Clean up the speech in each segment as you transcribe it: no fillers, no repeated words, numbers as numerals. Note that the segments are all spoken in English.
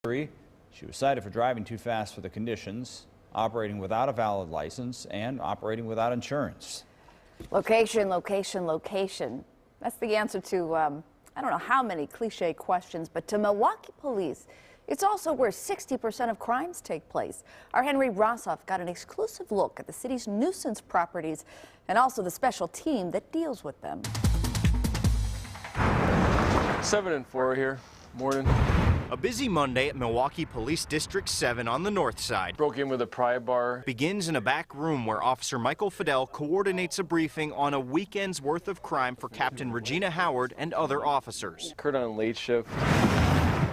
She was cited for driving too fast for the conditions, operating without a valid license, and operating without insurance. Location, location, location. That's the answer to, I don't know how many cliche questions, but to Milwaukee police, it's also where 60% of crimes take place. Our Henry Rossoff got an exclusive look at the city's nuisance properties and also the special team that deals with them. 7 and 4 here. Morning. A busy Monday at Milwaukee Police District 7 on the north side. Broke in with a pry bar. Begins in a back room where Officer Michael Fidel coordinates a briefing on a weekend's worth of crime for Captain Regina Howard and other officers. Occurred on late shift.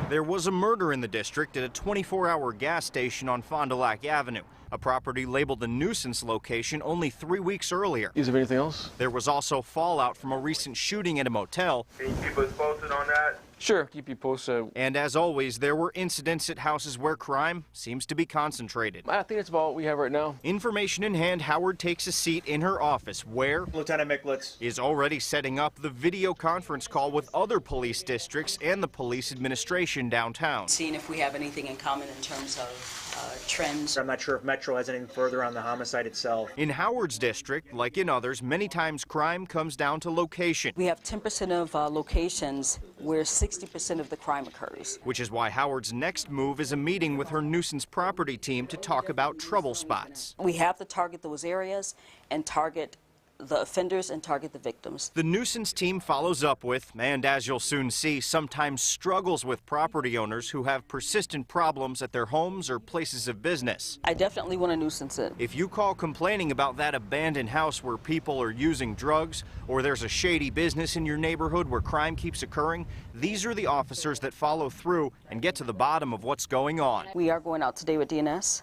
There was a murder in the district at a 24-hour gas station on Fond du Lac Avenue, a property labeled a nuisance location only 3 weeks earlier. Is there anything else? There was also fallout from a recent shooting at a motel. Can you keep us posted on that? Sure, keep you posted. And as always, there were incidents at houses where crime seems to be concentrated. I think that's about what we have right now. Information in hand, Howard takes a seat in her office where Lieutenant Micklitz is already setting up the video conference call with other police districts and the police administration downtown. Seeing if we have anything in common in terms of trends. I'm not sure if Metro has anything further on the homicide itself. In Howard's district, like in others, many times crime comes down to location. We have 10% of locations where 60% of the crime occurs. Which is why Howard's next move is a meeting with her nuisance property team to talk about trouble spots. We have to target those areas and target the offenders and target the victims. The nuisance team follows up with, and as you'll soon see, sometimes struggles with property owners who have persistent problems at their homes or places of business. I definitely want to nuisance it. If you call complaining about that abandoned house where people are using drugs, or there's a shady business in your neighborhood where crime keeps occurring, these are the officers that follow through and get to the bottom of what's going on. We are going out today with DNS.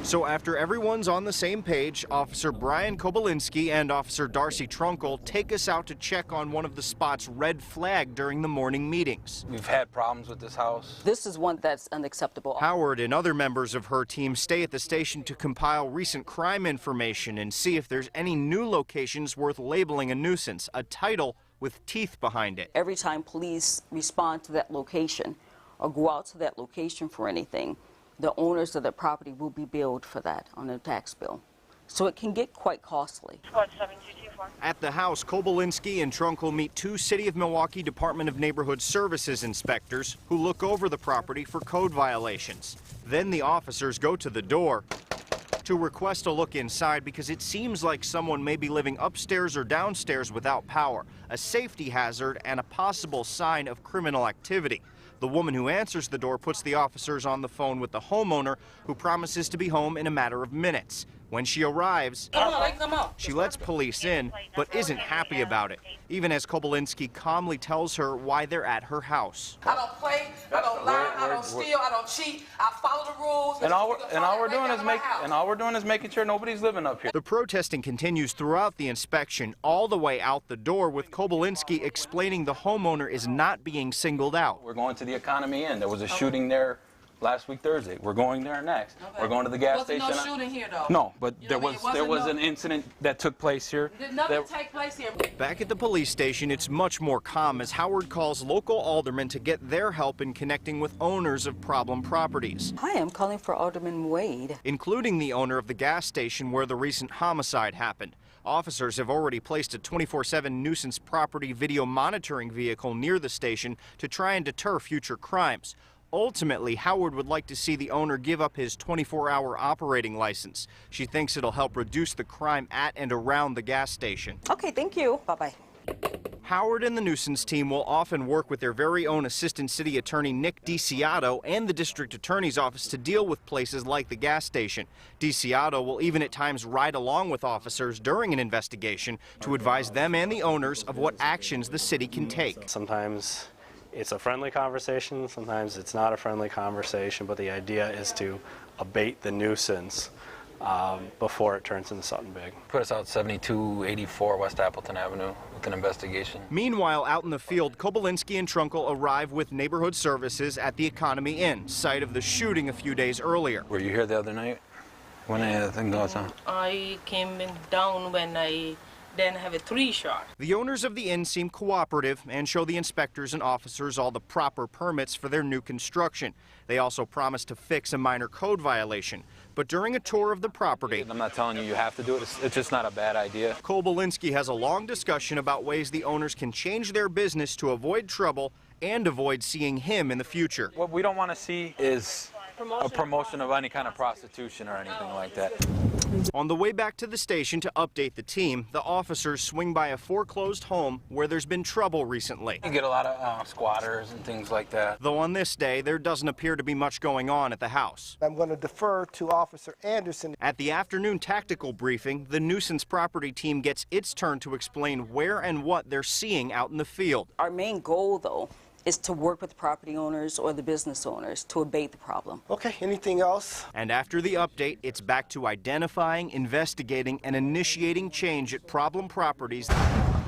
So after everyone's on the same page, Officer Brian Kobolinski and Officer Darcy Trunkle take us out to check on one of the spots red flagged during the morning meetings. We've had problems with this house. This is one that's unacceptable. Howard and other members of her team stay at the station to compile recent crime information and see if there's any new locations worth labeling a nuisance, a title with teeth behind it. Every time police respond to that location or go out to that location for anything, the owners of the property will be billed for that on their tax bill. So it can get quite costly. Squad 7224. At the house, Kobolinski and Trunkle meet two City of Milwaukee Department of Neighborhood Services inspectors who look over the property for code violations. Then the officers go to the door to request a look inside because it seems like someone may be living upstairs or downstairs without power, a safety hazard and a possible sign of criminal activity. The woman who answers the door puts the officers on the phone with the homeowner, who promises to be home in a matter of minutes. When she arrives, she lets police in, but isn't happy about it, even as Kobolinski calmly tells her why they're at her house. I don't play, I don't lie, I don't steal, I don't cheat, I follow the rules. And all we're doing is making sure nobody's living up here. The protesting continues throughout the inspection, all the way out the door, with Kobolinski explaining the homeowner is not being singled out. We're going to the Economy Inn. There was a shooting there last week Thursday. We're going there next. Okay. We're going to the gas station. Wasn't no shooting here though. No, but there was an incident that took place here. Did nothing take place here? Back at the police station, it's much more calm as Howard calls local aldermen to get their help in connecting with owners of problem properties. Hi, I'm calling for Alderman Wade. Including the owner of the gas station where the recent homicide happened. Officers have already placed a 24/7 nuisance property video monitoring vehicle near the station to try and deter future crimes. Ultimately, Howard would like to see the owner give up his 24-hour operating license. She thinks it'll help reduce the crime at and around the gas station. Okay, thank you. Bye-bye. Howard and the nuisance team will often work with their very own Assistant City Attorney Nick DiCiotto and the District Attorney's Office to deal with places like the gas station. DiCiotto will even at times ride along with officers during an investigation to advise them and the owners of what actions the city can take. Sometimes it's a friendly conversation, sometimes it's not a friendly conversation, but the idea is to abate the nuisance before it turns into something big. Put us out 7284 West Appleton Avenue with an investigation. Meanwhile, out in the field, Kobolinski and Trunkle arrive with neighborhood services at the Economy Inn, site of the shooting a few days earlier. Were you here the other night when anything goes on? I came down when I then have a 3 shot. The owners of the inn seem cooperative and show the inspectors and officers all the proper permits for their new construction. They also promise to fix a minor code violation. But during a tour of the property, I'm not telling you have to do it. It's just not a bad idea. Kobolinski has a long discussion about ways the owners can change their business to avoid trouble and avoid seeing him in the future. What we don't want to see is a promotion of any kind of prostitution or anything like that. On the way back to the station to update the team, the officers swing by a foreclosed home where there's been trouble recently. You get a lot of squatters and things like that. Though on this day, there doesn't appear to be much going on at the house. I'm going to defer to Officer Anderson. At the afternoon tactical briefing, the nuisance property team gets its turn to explain where and what they're seeing out in the field. Our main goal, though, is to work with property owners or the business owners to abate the problem. Okay, anything else? And after the update, it's back to identifying, investigating, and initiating change at problem properties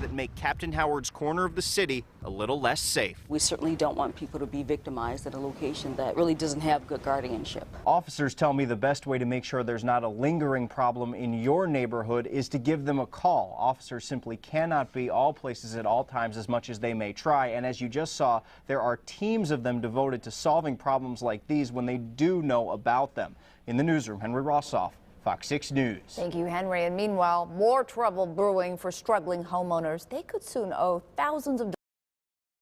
that make Captain Howard's corner of the city a little less safe. We certainly don't want people to be victimized at a location that really doesn't have good guardianship. Officers tell me the best way to make sure there's not a lingering problem in your neighborhood is to give them a call. Officers simply cannot be all places at all times as much as they may try, and as you just saw, there are teams of them devoted to solving problems like these when they do know about them. In the newsroom, Henry Rossoff, Fox 6 News. Thank you, Henry. And meanwhile, more trouble brewing for struggling homeowners. They could soon owe thousands of dollars